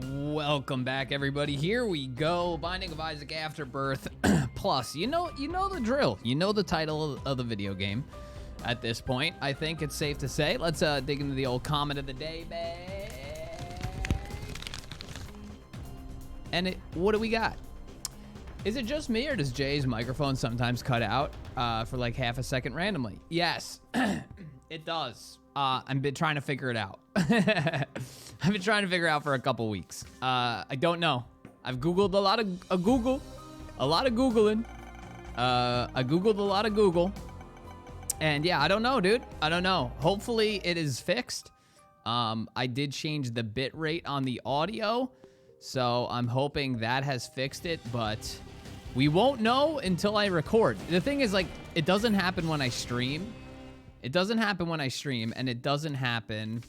Welcome back, everybody. Here we go. Binding of Isaac Afterbirth Plus. You know the drill. You know the title of the video game at this point. I think it's safe to say. Let's dig into the old comment of the day, babe. And what do we got? Is it just me, or does Jay's microphone sometimes cut out for like half a second randomly? Yes, it does. I've been trying to figure it out. I've been trying to figure it out for a couple weeks. I don't know. I've Googled a lot of Googling. I Googled a lot of Google. And yeah, I don't know, dude. I don't know. Hopefully it is fixed. I did change the bit rate on the audio, so I'm hoping that has fixed it, but we won't know until I record. The thing is, like, it doesn't happen when I stream. It doesn't happen when I stream, and it doesn't happen...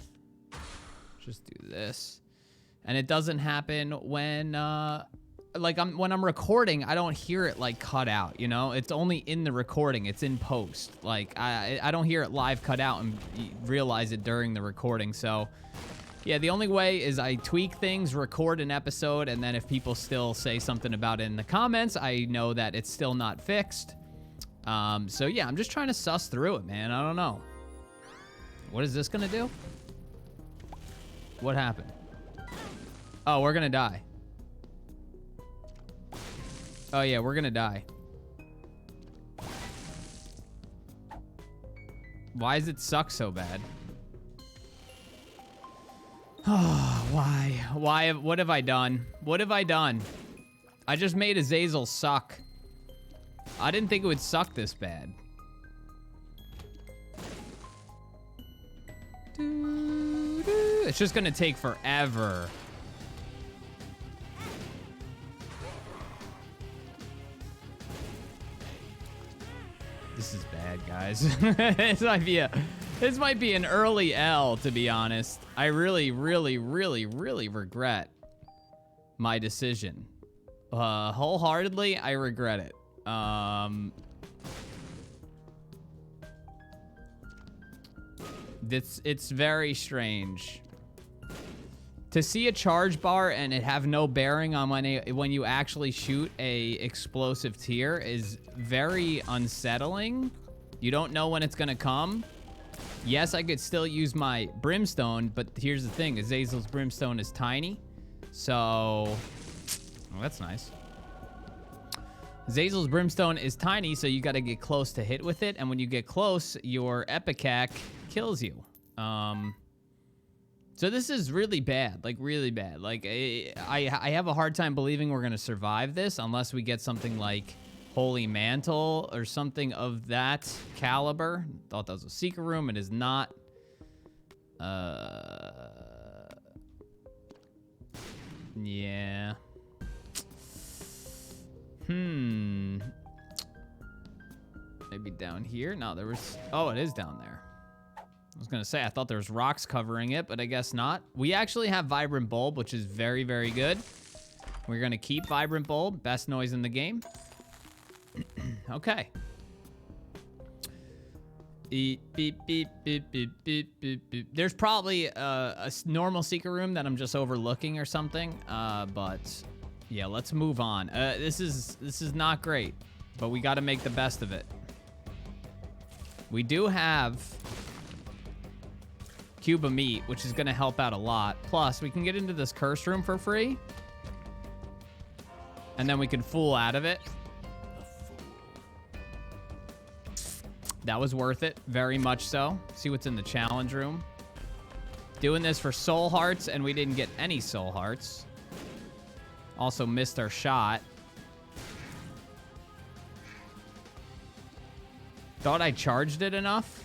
Just do this. And it doesn't happen when, when I'm recording, I don't hear it, like, cut out, you know? It's only in the recording. It's in post. Like, I don't hear it live cut out and realize it during the recording, so... Yeah, the only way is I tweak things, record an episode, and then if people still say something about it in the comments, I know that it's still not fixed. So yeah, I'm just trying to suss through it, man. I don't know. What is this gonna do? What happened? Oh, we're gonna die. Oh yeah, we're gonna die. Why does it suck so bad? Oh, why? Why? What have I done? What have I done? I just made Azazel suck. I didn't think it would suck this bad. It's just gonna take forever. This is bad, guys. This might be an early L, to be honest. I really regret my decision. Wholeheartedly, I regret it. It's very strange. To see a charge bar and it have no bearing on when you actually shoot a explosive tier is very unsettling. You don't know when it's gonna come. Yes, I could still use my brimstone, but here's the thing, Azazel's brimstone is tiny. So, oh, that's nice. Azazel's brimstone is tiny, so you gotta get close to hit with it, and when you get close, your IPECAC kills you. So this is really bad, like really bad. Like I have a hard time believing we're gonna survive this unless we get something like Holy Mantle or something of that caliber. Thought that was a secret room. It is not. Yeah. Maybe down here? No, there was... Oh, it is down there. I was gonna say, I thought there was rocks covering it, but I guess not. We actually have Vibrant Bulb, which is very, very good. We're gonna keep Vibrant Bulb. Best noise in the game. Okay. Beep, beep, beep, beep, beep, beep, beep, beep. There's probably a normal secret room that I'm just overlooking or something, but yeah, let's move on. This is not great, but we gotta make the best of it. We do have Cube of Meat, which is gonna help out a lot. Plus, we can get into this curse room for free. And then we can fool out of it. That was worth it, very much so. See what's in the challenge room. Doing this for soul hearts, and we didn't get any soul hearts. Also missed our shot. Thought I charged it enough.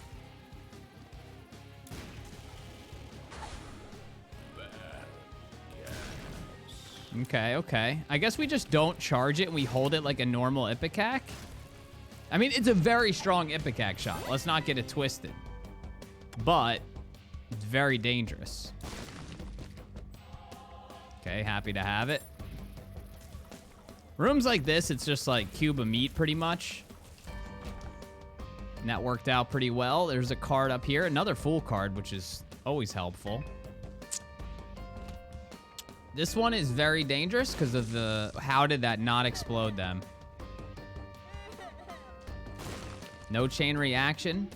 Okay, okay. I guess we just don't charge it and we hold it like a normal IPECAC. I mean, it's a very strong IPECAC shot. Let's not get it twisted. But it's very dangerous. Okay, happy to have it. Rooms like this, it's just like Cube of Meat pretty much. And that worked out pretty well. There's a card up here. Another full card, which is always helpful. This one is very dangerous because of the... How did that not explode them? No chain reaction.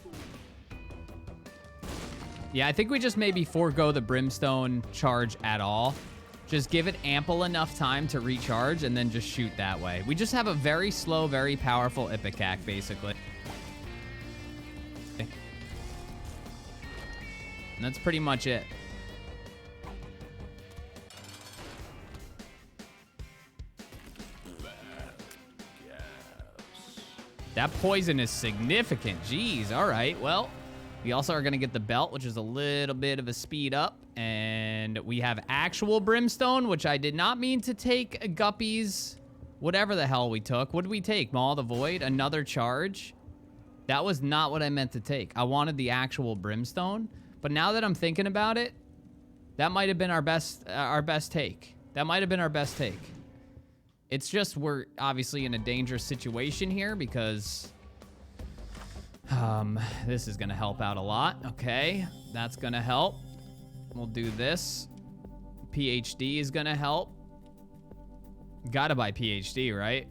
Yeah, I think we just maybe forego the brimstone charge at all. Just give it ample enough time to recharge and then just shoot that way. We just have a very slow, very powerful IPECAC, basically. And that's pretty much it. That poison is significant. Jeez, all right. Well, we also are going to get the belt, which is a little bit of a speed up. And we have actual brimstone, which I did not mean to take Guppy's whatever the hell we took. What did we take? Maw of the Void? Another charge? That was not what I meant to take. I wanted the actual brimstone. But now that I'm thinking about it, that might have been our best take. That might have been our best take. It's just we're obviously in a dangerous situation here because this is going to help out a lot. Okay, that's going to help. We'll do this. PhD is going to help. Gotta buy PhD, right?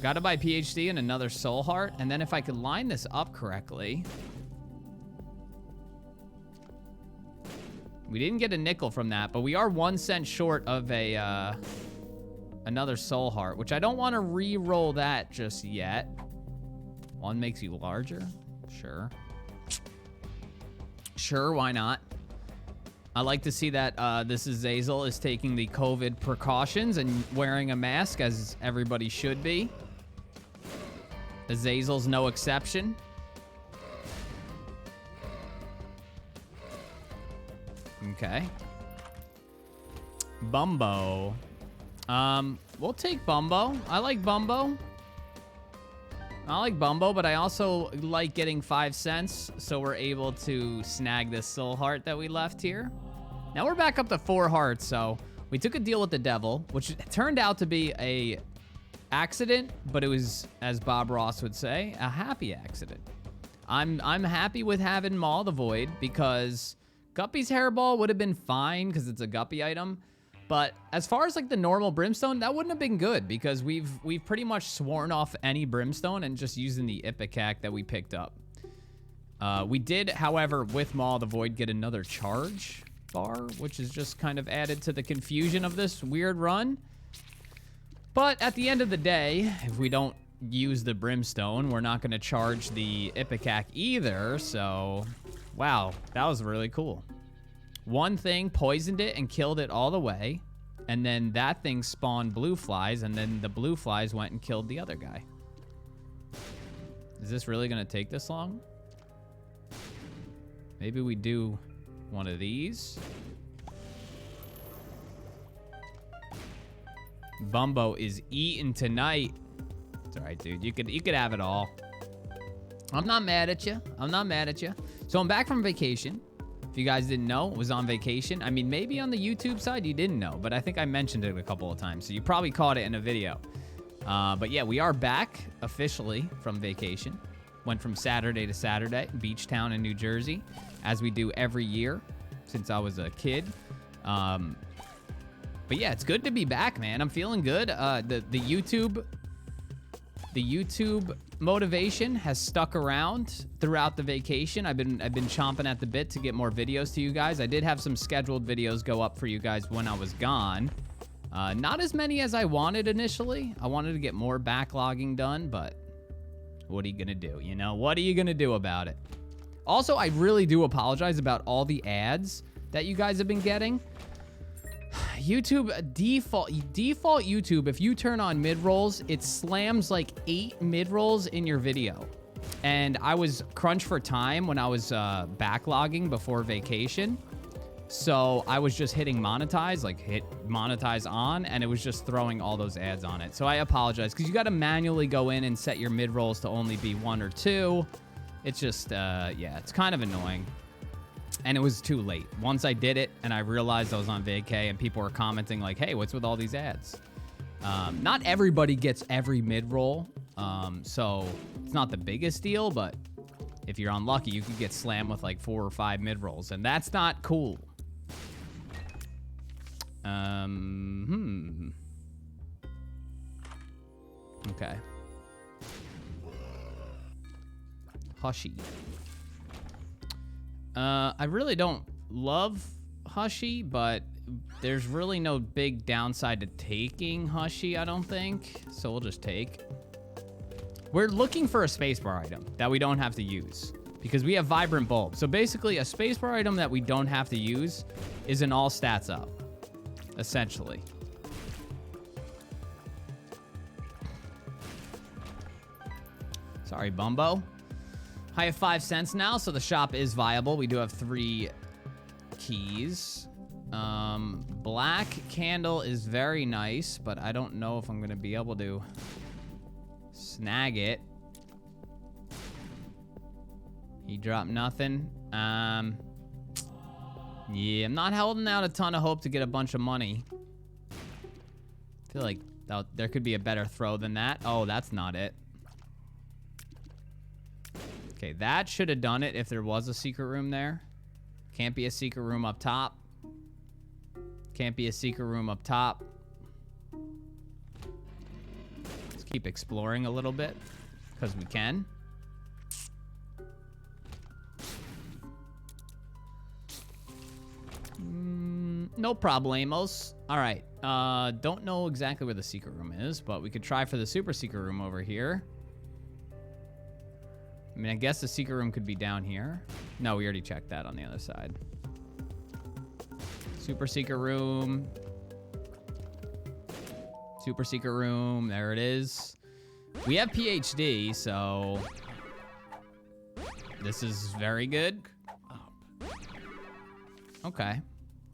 Gotta buy PhD and another soul heart. And then if I could line this up correctly. We didn't get a nickel from that, but we are 1 cent short of a another soul heart, which I don't want to re-roll that just yet. One makes you larger. Sure. Sure, why not? I like to see that this Azazel is taking the COVID precautions and wearing a mask, as everybody should be. Azazel's no exception. Okay. Bumbo. We'll take Bumbo. I like Bumbo. I like Bumbo, but I also like getting 5 cents, so we're able to snag this soul heart that we left here. Now we're back up to 4 hearts, so we took a deal with the devil, which turned out to be a accident, but it was, as Bob Ross would say, a happy accident. I'm happy with having Maw the Void because Guppy's hairball would have been fine because it's a Guppy item. But as far as like the normal brimstone, that wouldn't have been good because we've pretty much sworn off any brimstone and just using the IPECAC that we picked up. We did, however, with Maw the Void get another charge bar, which is just kind of added to the confusion of this weird run. But at the end of the day, if we don't use the brimstone, we're not going to charge the IPECAC either. So, wow, that was really cool. One thing poisoned it and killed it all the way. And then that thing spawned blue flies. And then the blue flies went and killed the other guy. Is this really going to take this long? Maybe we do one of these. Bumbo is eating tonight. It's all right, dude. You could have it all. I'm not mad at you. I'm not mad at you. So I'm back from vacation. If you guys didn't know, I was on vacation. I mean, maybe on the YouTube side you didn't know, but I think I mentioned it a couple of times, so you probably caught it in a video. But yeah, we are back officially from vacation. Went from Saturday to Saturday, beach town in New Jersey, as we do every year since I was a kid. But yeah, it's good to be back, man. I'm feeling good. The YouTube motivation has stuck around throughout the vacation. I've been chomping at the bit to get more videos to you guys. I did have some scheduled videos go up for you guys when I was gone. Not as many as I wanted initially. I wanted to get more backlogging done, but what are you gonna do? You know, what are you gonna do about it? Also, I really do apologize about all the ads that you guys have been getting. YouTube default YouTube, if you turn on mid-rolls, it slams like 8 mid-rolls in your video. And I was crunched for time when I was backlogging before vacation. So I was just hitting monetize, like hit monetize on, and it was just throwing all those ads on it. So I apologize, because you got to manually go in and set your mid-rolls to only be 1 or 2. It's just, yeah, it's kind of annoying. And it was too late. Once I did it and I realized I was on vacay and people were commenting like, hey, what's with all these ads? Not everybody gets every mid-roll, so it's not the biggest deal, but if you're unlucky, you could get slammed with like 4 or 5 mid-rolls, and that's not cool. Okay. Hushy. I really don't love Hushy, but there's really no big downside to taking Hushy, I don't think. So we'll just take. We're looking for a spacebar item that we don't have to use because we have Vibrant Bulb. So basically, a spacebar item that we don't have to use is an all stats up, essentially. Sorry, Bumbo. I have 5 cents now, so the shop is viable. We do have 3 keys. Black candle is very nice, but I don't know if I'm going to be able to snag it. He dropped nothing. Yeah, I'm not holding out a ton of hope to get a bunch of money. I feel like there could be a better throw than that. Oh, that's not it. Okay, that should have done it if there was a secret room there. Can't be a secret room up top. Can't be a secret room up top. Let's keep exploring a little bit, because we can. No problemos. All right. Don't know exactly where the secret room is, but we could try for the super secret room over here. I mean, I guess the secret room could be down here. No, we already checked that on the other side. Super secret room. Super secret room. There it is. We have PhD, so this is very good. Okay.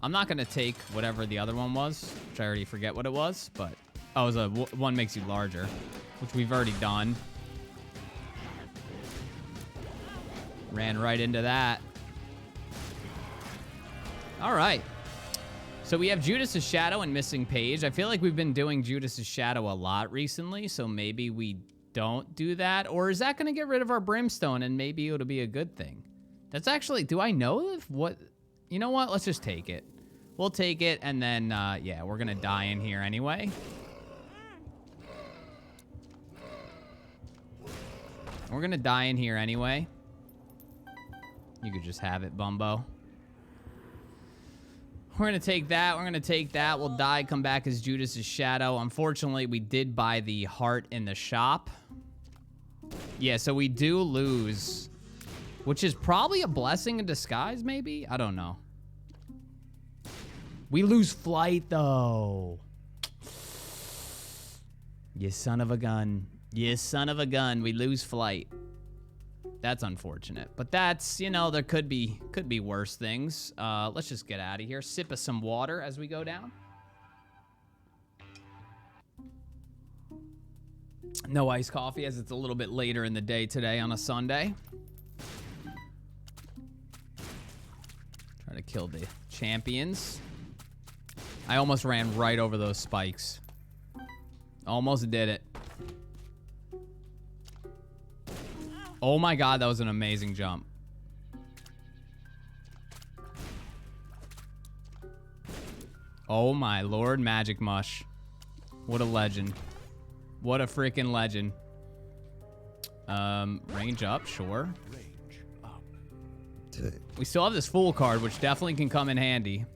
I'm not going to take whatever the other one was, which I already forget what it was, but... Oh, it was one makes you larger, which we've already done. Ran right into that. All right. So we have Judas's Shadow and Missing Page. I feel like we've been doing Judas's Shadow a lot recently, so maybe we don't do that. Or is that going to get rid of our Brimstone and maybe it'll be a good thing? That's actually... Do I know if what... You know what? Let's just take it. We'll take it, and then, yeah, we're going to die in here anyway. We're going to die in here anyway. You could just have it, Bumbo. We're going to take that. We're going to take that. We'll die, come back as Judas's Shadow. Unfortunately, we did buy the heart in the shop. Yeah, so we do lose... Which is probably a blessing in disguise, maybe? I don't know. We lose flight, though. You son of a gun. You son of a gun. We lose flight. That's unfortunate. But that's, you know, there could be worse things. Let's just get out of here. Sip of some water as we go down. No iced coffee as it's a little bit later in the day today on a Sunday. Try to kill the champions. I almost ran right over those spikes. Almost did it. Oh my god, that was an amazing jump. Oh my lord, Magic Mush. What a legend. What a freaking legend. Range up, sure. We still have this Fool card, which definitely can come in handy.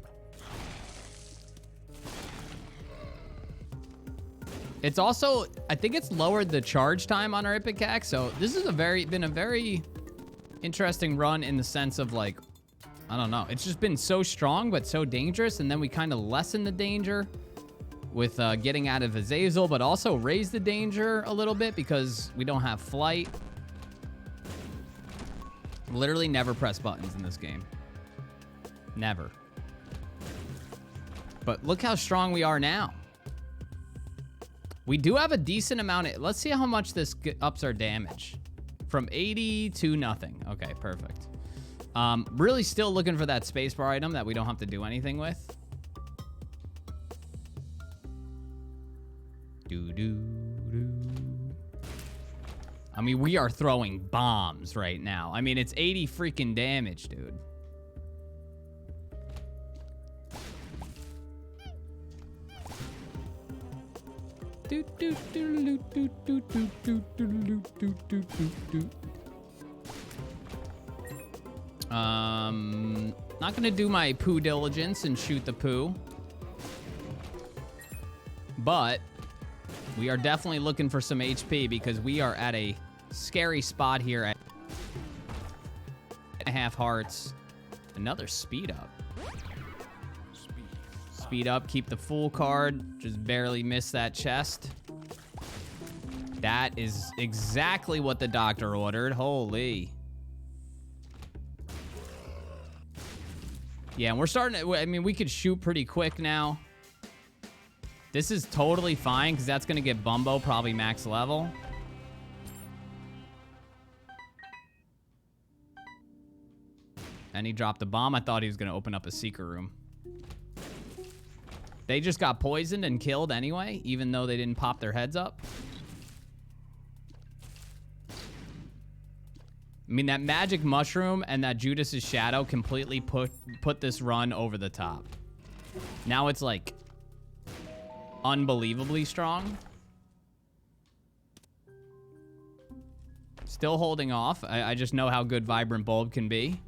It's also, I think it's lowered the charge time on our IPECAC, so this is been a very interesting run in the sense of, like, I don't know. It's just been so strong, but so dangerous, and then we kind of lessen the danger with getting out of Azazel, but also raise the danger a little bit because we don't have flight. Literally never press buttons in this game. Never. But look how strong we are now. We do have a decent amount of... Let's see how much this ups our damage. From 80 to nothing. Okay, perfect. Really still looking for that spacebar item that we don't have to do anything with. I mean, we are throwing bombs right now. I mean, it's 80 freaking damage, dude. Not gonna do my poo diligence and shoot the poo. But we are definitely looking for some HP because we are at a scary spot here at half hearts. Another speed up. Speed up, keep the full card. Just barely miss that chest. That is exactly what the doctor ordered. Holy. Yeah, and we're starting to, I mean, we could shoot pretty quick now. This is totally fine because that's going to get Bumbo probably max level. And he dropped a bomb. I thought he was going to open up a secret room. They just got poisoned and killed anyway, even though they didn't pop their heads up. I mean, that magic mushroom and that Judas's shadow completely put this run over the top. Now it's like unbelievably strong. Still holding off. I just know how good Vibrant Bulb can be.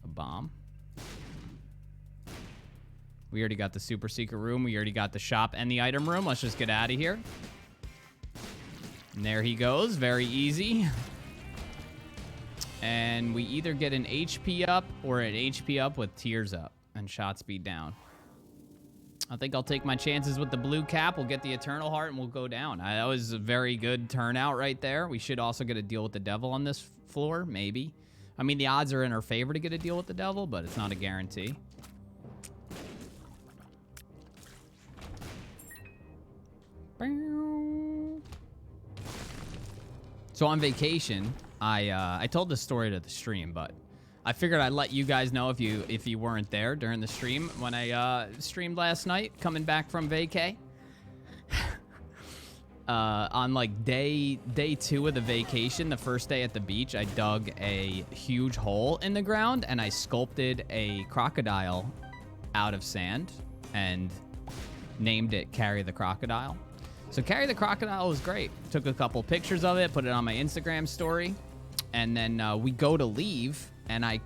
A bomb. We already got the super secret room. We already got the shop and the item room. Let's just get out of here. And there he goes. Very easy. And we either get an HP up or an HP up with tears up and shot speed down. I think I'll take my chances with the blue cap. We'll get the Eternal Heart and we'll go down. That was a very good turnout right there. We should also get a deal with the devil on this floor, maybe. I mean, the odds are in our favor to get a deal with the devil, but it's not a guarantee. So on vacation, I told this story to the stream, but I figured I'd let you guys know if you weren't there during the stream when I streamed last night, coming back from vacay. On like day 2 of the vacation, the first day at the beach, I dug a huge hole in the ground and I sculpted a crocodile out of sand and named it Carry the Crocodile. So Carry the Crocodile was great. Took a couple pictures of it, put it on my Instagram story, and then we go to leave, and I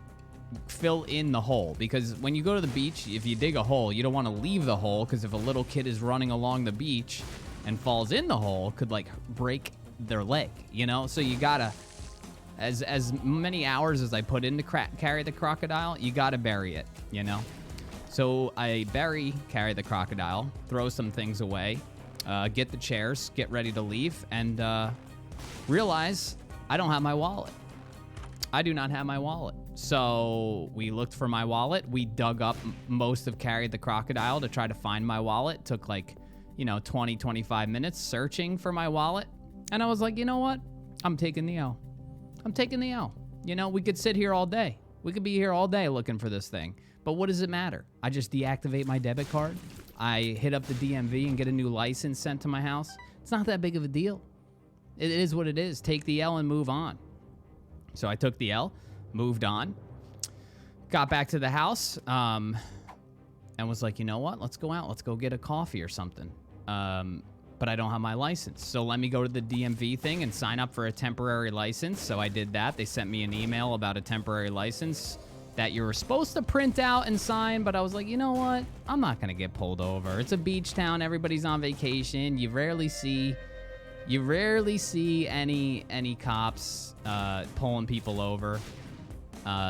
fill in the hole. Because when you go to the beach, if you dig a hole, you don't want to leave the hole, because if a little kid is running along the beach and falls in the hole, could like break their leg, you know? So you gotta, as many hours as I put in to Carry the Crocodile, you gotta bury it, you know? So I Carry the Crocodile, throw some things away, get the chairs, get ready to leave, and realize I don't have my wallet. I do not have my wallet. So we looked for my wallet. We dug up most of Carry the Crocodile to try to find my wallet. Took like, 20, 25 minutes searching for my wallet. And I was like, you know what? I'm taking the L. I'm taking the L. We could sit here all day. We could be here all day looking for this thing. But what does it matter? I just deactivate my debit card. I hit up the DMV and get a new license sent to my house. It's not that big of a deal. It is what it is. Take the L and move on. So I took the L, moved on, got back to the house, and was like, you know what? Let's go out. Let's go get a coffee or something. But I don't have my license. So let me go to the DMV thing and sign up for a temporary license. So I did that. They sent me an email about a temporary license that you were supposed to print out and sign, but I was like, you know what? I'm not gonna get pulled over. It's a beach town. Everybody's on vacation. You rarely see any cops pulling people over.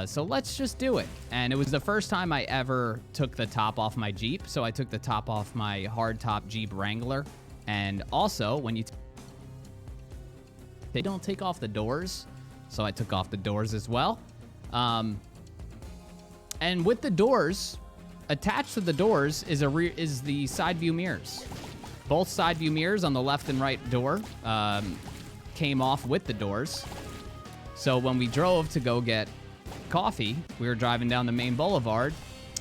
So let's just do it. And it was the first time I ever took the top off my Jeep. So I took the top off my hardtop Jeep Wrangler. And also, when they don't take off the doors, so I took off the doors as well. And with the doors, attached to the doors is the side view mirrors. Both side view mirrors on the left and right door came off with the doors. So when we drove to go get coffee, we were driving down the main boulevard,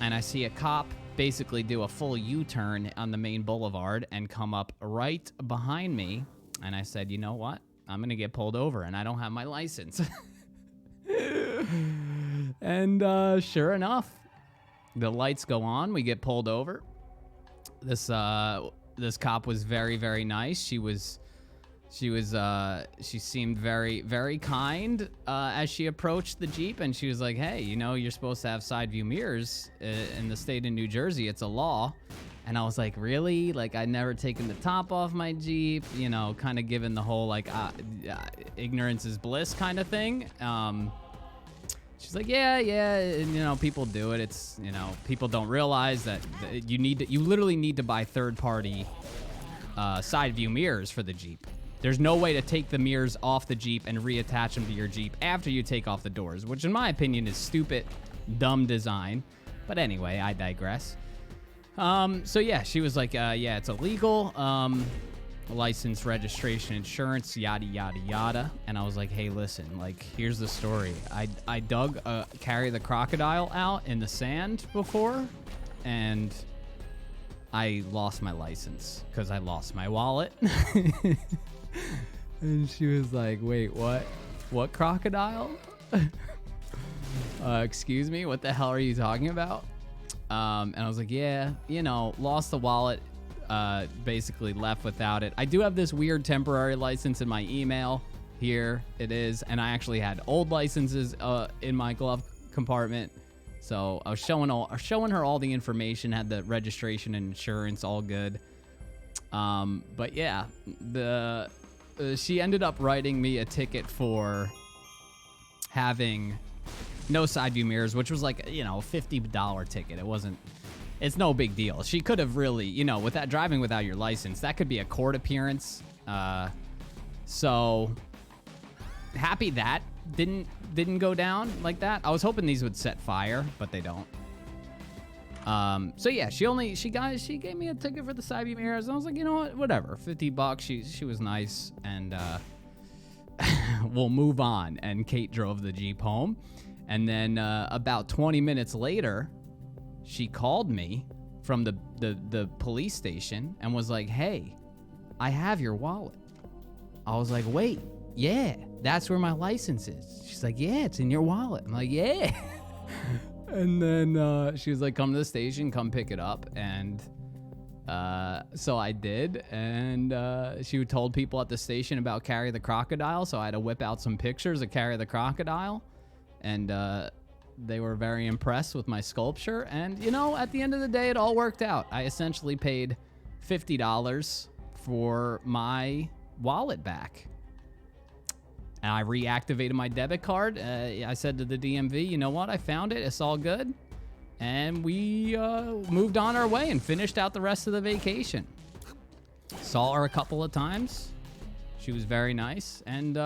and I see a cop basically do a full U-turn on the main boulevard and come up right behind me. And I said, you know what? I'm going to get pulled over, and I don't have my license. And sure enough, The lights go on. We get pulled over. This cop was very, very nice. She seemed very, very kind as she approached the Jeep, and she was like, hey, you know, you're supposed to have side view mirrors in the state of New Jersey. It's a law. And I was like, really? Like, I'd never taken the top off my Jeep, you know, kind of given the whole, like, ignorance is bliss kind of thing. She's like, yeah, and, you know, people do it. It's, you know, people don't realize that you literally need to buy third-party side view mirrors for the Jeep. There's no way to take the mirrors off the Jeep and reattach them to your Jeep after you take off the doors, which in my opinion is stupid, dumb design. But anyway, I digress. So yeah, she was like, yeah, it's illegal. License, registration, insurance, yada, yada, yada. And I was like, hey, listen, like, here's the story. I dug Carry the Crocodile out in the sand before, and I lost my license because I lost my wallet. And she was like, wait, what? What crocodile? Excuse me, what the hell are you talking about? And I was like, yeah, you know, lost the wallet, basically left without it. I do have this weird temporary license in my email. Here it is. And I actually had old licenses in my glove compartment. So I was showing her all the information, had the registration and insurance all good. But yeah, she ended up writing me a ticket for having no side view mirrors, which was like, you know, a $50 ticket. It's no big deal. She could have really, you know, with that driving without your license, that could be a court appearance. So happy that didn't go down like that. I was hoping these would set fire, but they don't. So yeah, she gave me a ticket for the side view mirrors. And I was like, you know what, whatever, $50. She was nice, and we'll move on. And Kate drove the Jeep home. And then about 20 minutes later, she called me from the police station and was like, hey, I have your wallet. I was like, wait, yeah, that's where my license is. She's like, yeah, it's in your wallet. I'm like, yeah. And then she was like, come to the station, come pick it up. And so I did. And she told people at the station about Carry the Crocodile. So I had to whip out some pictures of Carry the Crocodile. And they were very impressed with my sculpture. And, you know, at the end of the day, it all worked out. I essentially paid $50 for my wallet back. And I reactivated my debit card. I said to the DMV, you know what? I found it. It's all good. And we moved on our way and finished out the rest of the vacation. Saw her a couple of times. She was very nice. And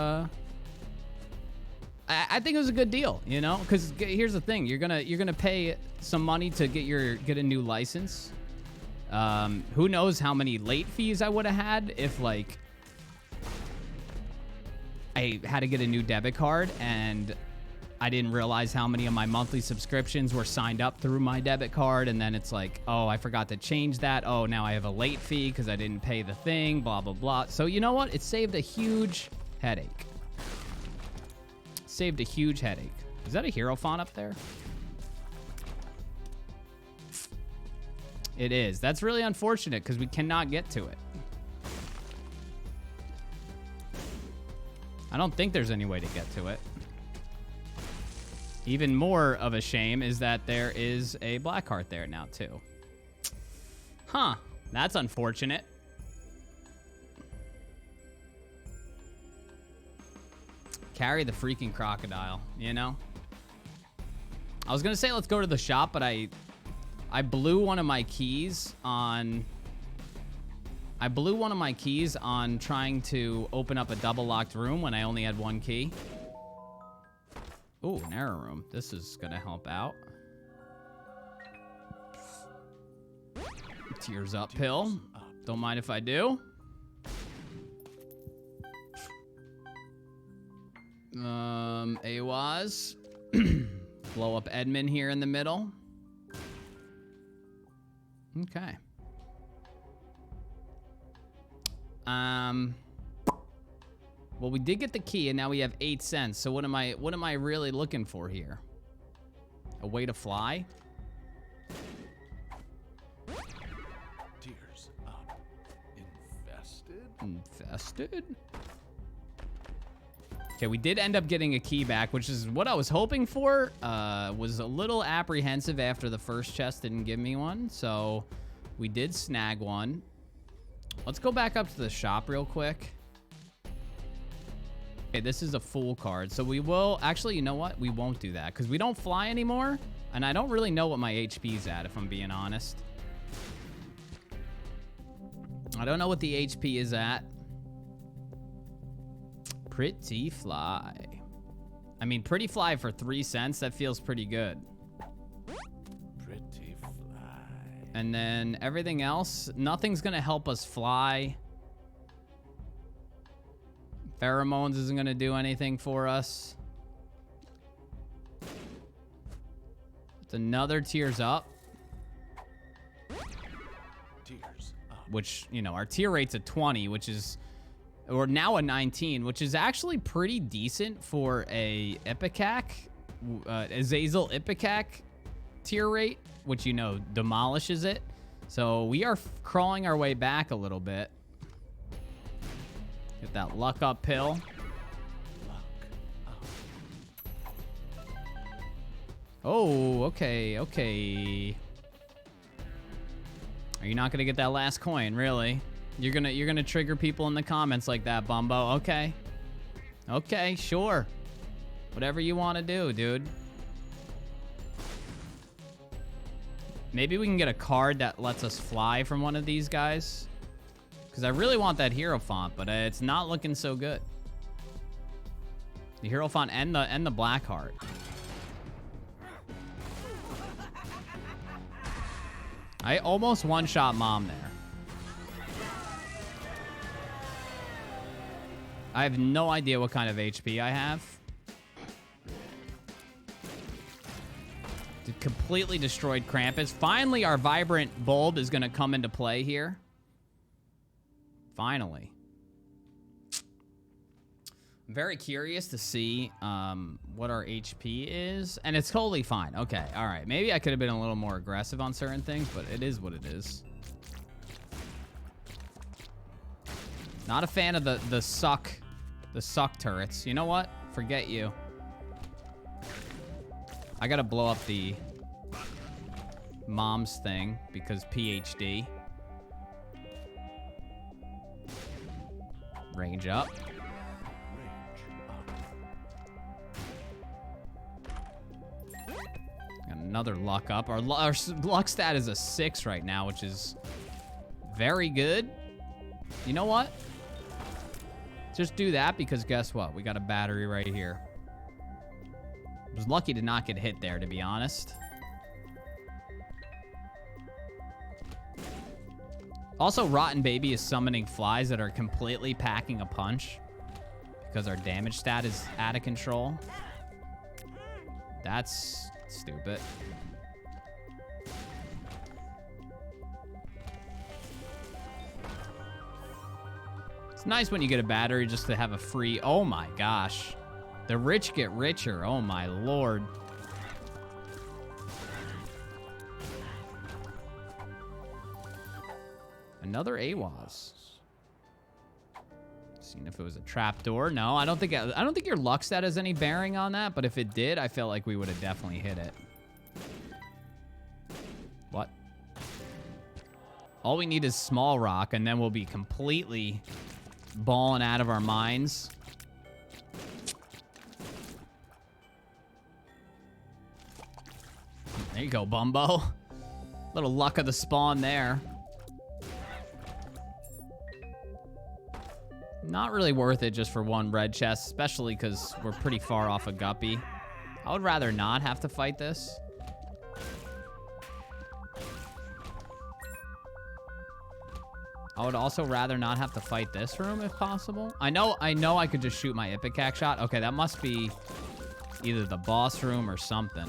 I think it was a good deal, you know? Because here's the thing. You're gonna pay some money to get a new license. Who knows how many late fees I would have had if, like, I had to get a new debit card and I didn't realize how many of my monthly subscriptions were signed up through my debit card. And then it's like, oh, I forgot to change that. Oh, now I have a late fee because I didn't pay the thing, blah, blah, blah. So you know what? It saved a huge headache. Saved a huge headache. Is that a hero font up there? It is. That's really unfortunate because we cannot get to it. I don't think there's any way to get to it. Even more of a shame is that there is a black heart there now, too. Huh. That's unfortunate. Carry the freaking crocodile, you know? I was going to say let's go to the shop, but I blew one of my keys on... I blew one of my keys on trying to open up a double locked room when I only had one key. Ooh, narrow room. This is gonna help out. Tears up pill. Don't mind if I do. AWAS. Blow up Edmund here in the middle. Okay. Well, we did get the key, and now we have 8 cents. So what am I really looking for here? A way to fly? Infested. Okay, we did end up getting a key back, which is what I was hoping for. Was a little apprehensive after the first chest didn't give me one, so we did snag one. Let's go back up to the shop real quick. Okay, this is a full card, so we will... Actually, you know what? We won't do that, because we don't fly anymore, and I don't really know what my HP's at, if I'm being honest. I don't know what the HP is at. Pretty fly. I mean, pretty fly for 3 cents. That feels pretty good. Pretty fly. And then everything else, nothing's gonna help us fly. Pheromones isn't gonna do anything for us. It's another Tears Up. Tears Up. Which, you know, our tier rate's a 20, which is... Or now a 19, which is actually pretty decent for a IPECAC, Azazel IPECAC tier rate, which, you know, demolishes it. So we are crawling our way back a little bit. Get that luck up pill. Oh, okay, okay. Are you not gonna get that last coin, really? You're gonna trigger people in the comments like that, Bumbo. Okay. Okay, sure. Whatever you want to do, dude. Maybe we can get a card that lets us fly from one of these guys. Because I really want that hero font, but it's not looking so good. The hero font and the black heart. I almost one-shot mom there. I have no idea what kind of HP I have. Completely destroyed Krampus. Finally, our Vibrant Bulb is going to come into play here. Finally. I'm very curious to see what our HP is. And it's totally fine. Okay, all right. Maybe I could have been a little more aggressive on certain things, but it is what it is. Not a fan of the suck turrets. You know what? Forget you. I gotta blow up the mom's thing because PhD. Range up. Got another luck up. Our luck stat is a 6 right now, which is very good. You know what? Just do that because guess what? We got a battery right here. I was lucky to not get hit there, to be honest. Also, Rotten Baby is summoning flies that are completely packing a punch because our damage stat is out of control. That's stupid. It's nice when you get a battery just to have a free... Oh my gosh. The rich get richer. Oh my lord. Another AWAS. Seeing if it was a trapdoor. No, I don't think your luck stat has any bearing on that, but if it did, I feel like we would have definitely hit it. What? All we need is small rock, and then we'll be completely balling out of our minds. There you go, Bumbo. Little luck of the spawn there. Not really worth it just for one red chest, especially because we're pretty far off a guppy. I would rather not have to fight this. I would also rather not have to fight this room if possible. I know I could just shoot my IPECAC shot. Okay, that must be either the boss room or something.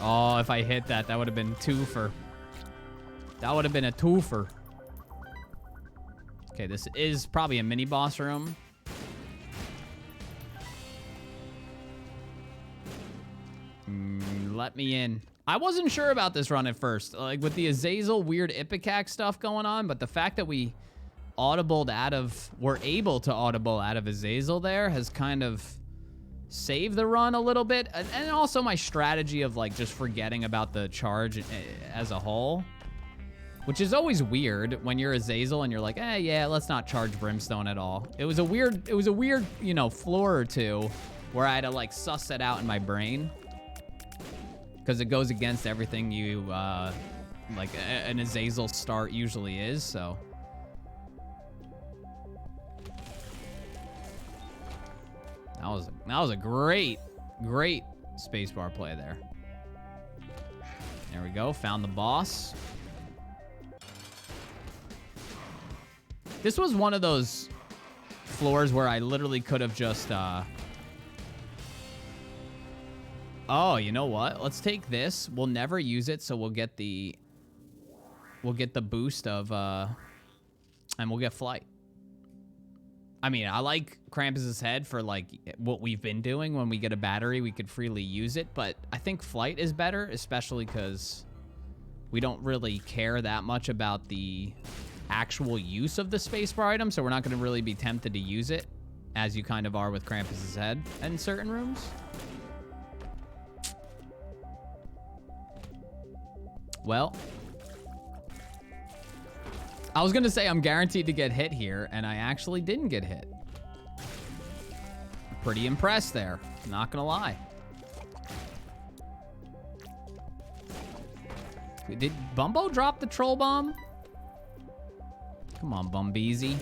Oh, if I hit that, that would have been twofer. That would have been a twofer. Okay, this is probably a mini boss room. Let me in. I wasn't sure about this run at first, like with the Azazel weird IPECAC stuff going on, but the fact that we were able to audible out of Azazel there has kind of saved the run a little bit. And also my strategy of like just forgetting about the charge as a whole, which is always weird when you're Azazel and you're like, yeah, let's not charge Brimstone at all. It was a weird, you know, floor or two where I had to like suss it out in my brain. Because it goes against everything you, like an Azazel start usually is, so. That was a great spacebar play there. There we go, found the boss. This was one of those floors where I literally could have just, oh, you know what? Let's take this. We'll never use it, so we'll get the boost of and we'll get flight. I mean, I like Krampus's head for like what we've been doing. When we get a battery, we could freely use it, but I think flight is better, especially because we don't really care that much about the actual use of the spacebar item, so we're not going to really be tempted to use it, as you kind of are with Krampus's head in certain rooms. Well, I was gonna say I'm guaranteed to get hit here, and I actually didn't get hit. Pretty impressed there, not gonna lie. Did Bumbo drop the troll bomb? Come on, Bumbeezy.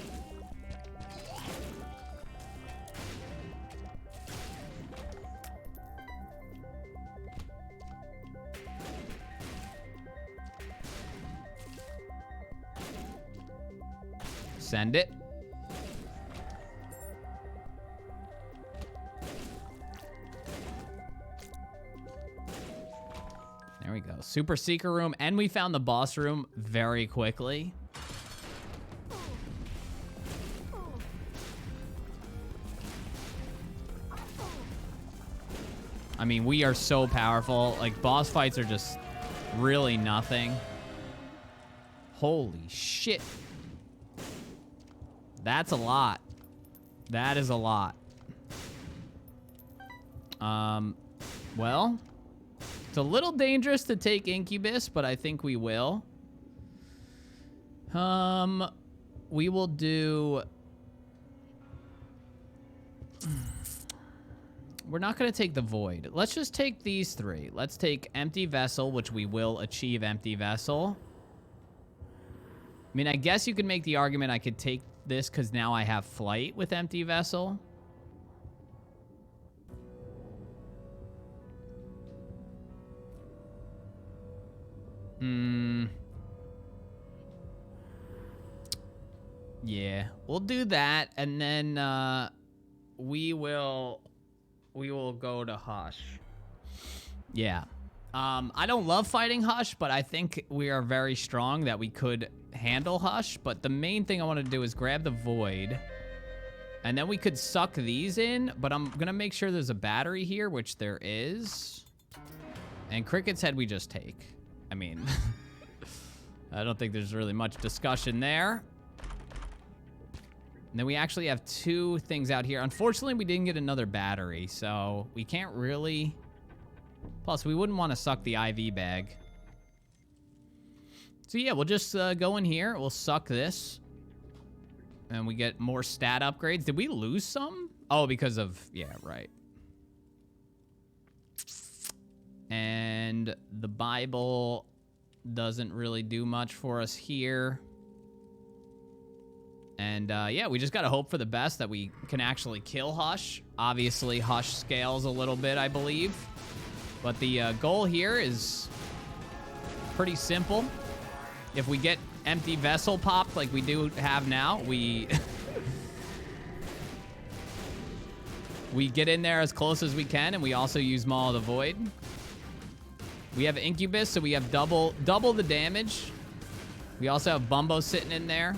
Send it. There we go. Super Seeker room, and we found the boss room very quickly. I mean, we are so powerful. Like, boss fights are just really nothing. Holy shit. That's a lot. That is a lot. Well, it's a little dangerous to take Incubus, but I think we will. We will do... We're not going to take the Void. Let's just take these three. Let's take Empty Vessel, which we will achieve Empty Vessel. I mean, I guess you could make the argument I could take this because now I have flight with Empty Vessel. Yeah, we'll do that, and then we will go to Hush. Yeah. I don't love fighting Hush, but I think we are very strong that we could handle Hush. But the main thing I want to do is grab the Void. And then we could suck these in, but I'm going to make sure there's a battery here, which there is. And Cricket's head we just take. I mean, I don't think there's really much discussion there. And then we actually have two things out here. Unfortunately, we didn't get another battery, so we can't really... Plus, we wouldn't want to suck the IV bag. So yeah, we'll just go in here. We'll suck this. And we get more stat upgrades. Did we lose some? Oh, because of... Yeah, right. And the Bible doesn't really do much for us here. And yeah, we just gotta hope for the best that we can actually kill Hush. Obviously, Hush scales a little bit, I believe. But the goal here is pretty simple. If we get Empty Vessel popped like we do have now, we we get in there as close as we can, and we also use Maw of the Void. We have Incubus, so we have double the damage. We also have Bumbo sitting in there.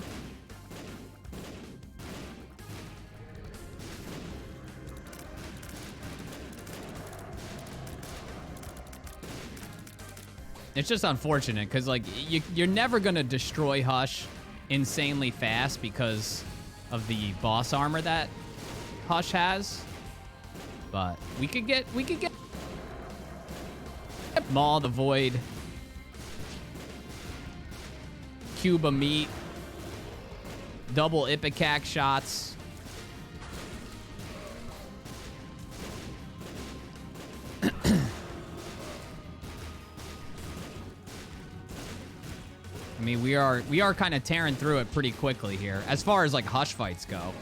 It's just unfortunate because, like, you're never going to destroy Hush insanely fast because of the boss armor that Hush has. But we could get Maw the Void, Cuba Meat, double IPECAC shots. I mean, we are kind of tearing through it pretty quickly here, as far as like Hush fights go.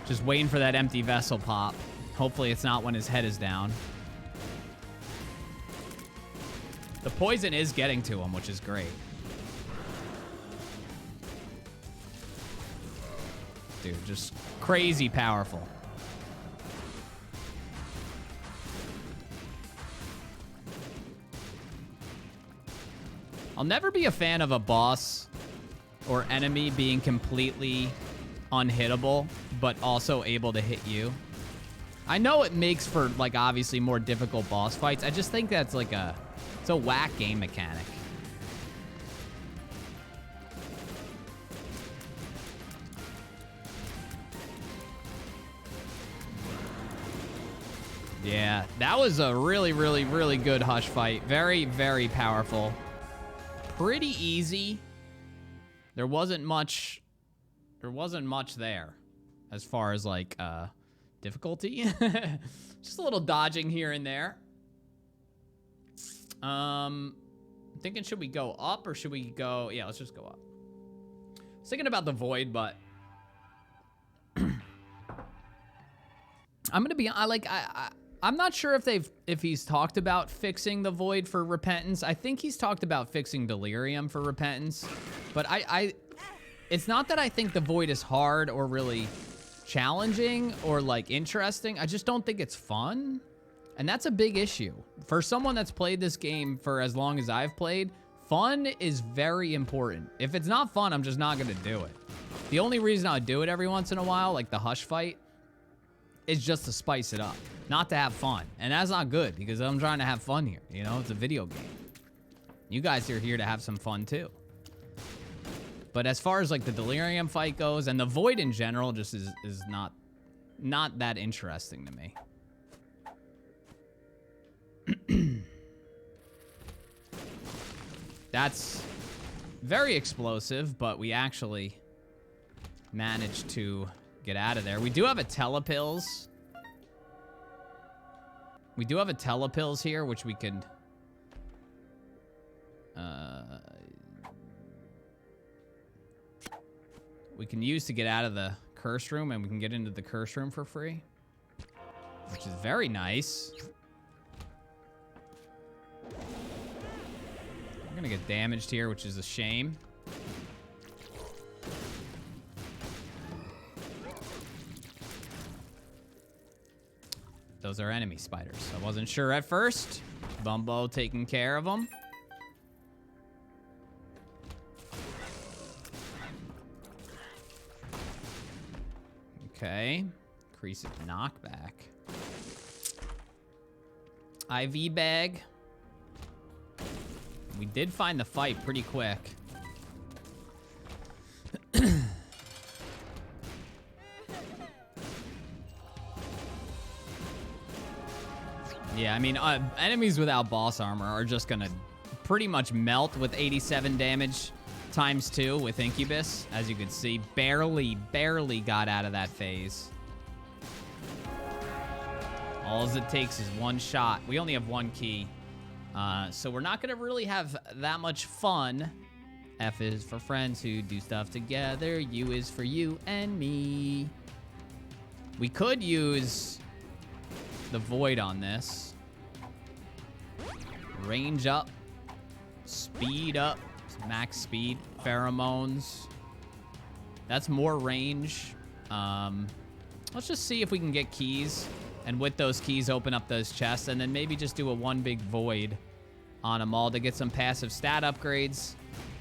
Just waiting for that empty vessel pop. Hopefully it's not when his head is down. The poison is getting to him, which is great. Dude, just crazy powerful. I'll never be a fan of a boss or enemy being completely unhittable, but also able to hit you. I know it makes for, like, obviously more difficult boss fights. I just think that's like it's a whack game mechanic. Yeah, that was a really, really, really good Hush fight. Very, very powerful. Pretty easy. There wasn't much there as far as like difficulty. Just a little dodging here and there. Thinking, should we go up or should we go? Yeah, let's just go up. I was thinking about the Void, but I'm gonna be I'm not sure if he's talked about fixing the Void for Repentance. I think he's talked about fixing Delirium for Repentance, but it's not that I think the Void is hard or really challenging or like interesting. I just don't think it's fun, and that's a big issue for someone that's played this game for as long as I've played. Fun is very important. If it's not fun, I'm just not gonna do it. The only reason I do it every once in a while, like the Hush fight, is just to spice it up, not to have fun. And that's not good because I'm trying to have fun here. You know, it's a video game. You guys are here to have some fun too. But as far as like the Delirium fight goes, and the Void in general just is not that interesting to me. That's very explosive, but we actually managed to get out of there. We do have a Telepills. We do have a Telepills here, which we could... we can use to get out of the curse room, and we can get into the curse room for free, which is very nice. We're gonna get damaged here, which is a shame. Those are enemy spiders. I wasn't sure at first. Bumbo taking care of them. Okay. Increase it knockback. IV bag. We did find the fight pretty quick. Yeah, I mean, enemies without boss armor are just gonna pretty much melt with 87 damage times 2 with Incubus. As you can see, barely got out of that phase. All it takes is one shot. We only have one key. So we're not gonna really have that much fun. F is for friends who do stuff together. U is for you and me. We could use the Void on this. Range up. Speed up. Max speed. Pheromones. That's more range. Let's just see if we can get keys. And with those keys, open up those chests. And then maybe just do a one big Void on them all to get some passive stat upgrades.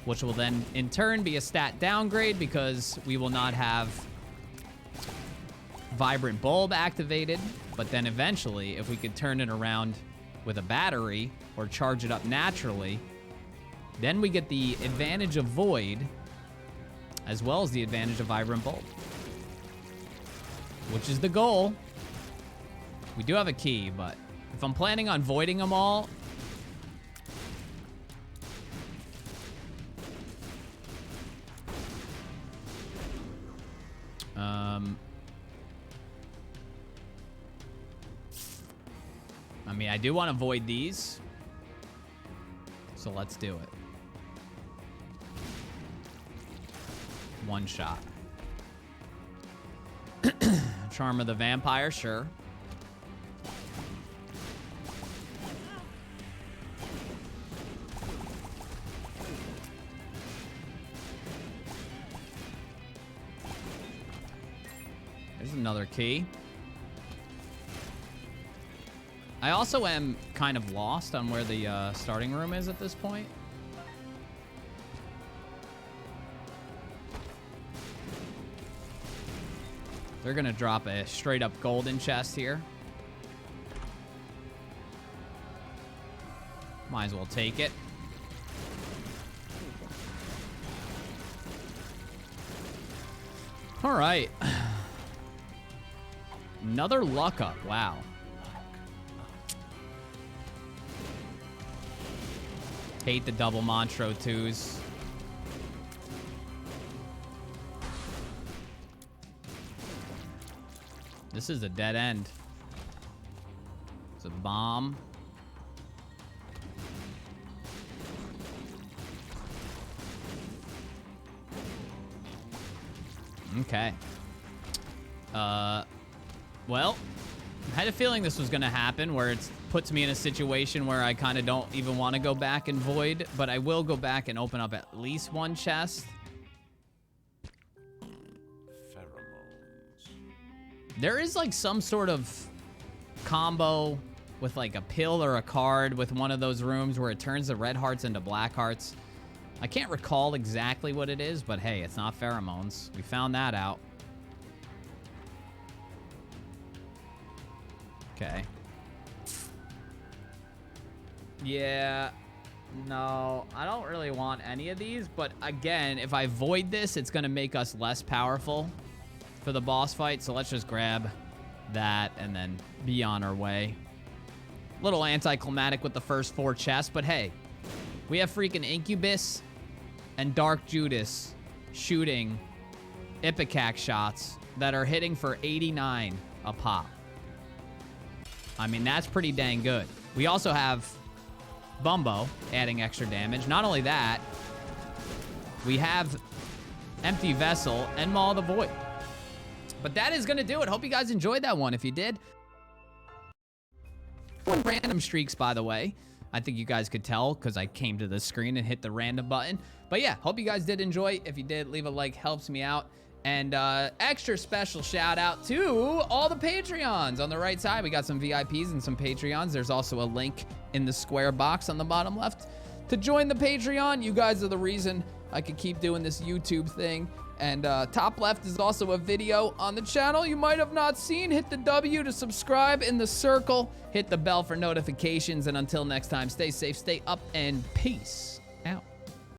Which will then, in turn, be a stat downgrade because we will not have Vibrant Bulb activated. But then eventually, if we could turn it around with a battery or charge it up naturally, then we get the advantage of Void as well as the advantage of Vibrant Bolt, which is the goal. We do have a key, but if I'm planning on voiding them all, I mean, I do want to void these, so let's do it. One shot. Charm of the Vampire, sure. There's another key. I also am kind of lost on where the starting room is at this point. They're gonna drop a straight up golden chest here. Might as well take it. All right. Another luck up. Wow. Hate the double Monstro 2s. This is a dead end. It's a bomb. Okay. Well, I had a feeling this was gonna happen, where it puts me in a situation where I kind of don't even want to go back and void, but I will go back and open up at least one chest. There is like some sort of combo with like a pill or a card with one of those rooms where it turns the red hearts into black hearts. I can't recall exactly what it is, but hey, it's not pheromones. We found that out. Okay. Yeah. No, I don't really want any of these, but again, if I void this, it's going to make us less powerful for the boss fight, so let's just grab that and then be on our way. Little anticlimactic with the first 4 chests, but hey, we have freaking Incubus and Dark Judas shooting IPECAC shots that are hitting for 89 a pop. I mean, that's pretty dang good. We also have Bumbo adding extra damage. Not only that, we have Empty Vessel and Maw of the Void. But that is going to do it. Hope you guys enjoyed that one. If you did, random streaks, by the way. I think you guys could tell because I came to the screen and hit the random button. But yeah, hope you guys did enjoy. If you did, leave a like, helps me out. And extra special shout out to all the Patreons. On the right side, we got some VIPs and some Patreons. There's also a link in the square box on the bottom left to join the Patreon. You guys are the reason I could keep doing this YouTube thing. And top left is also a video on the channel you might have not seen. Hit the W to subscribe in the circle. Hit the bell for notifications. And until next time, stay safe, stay up, and peace out.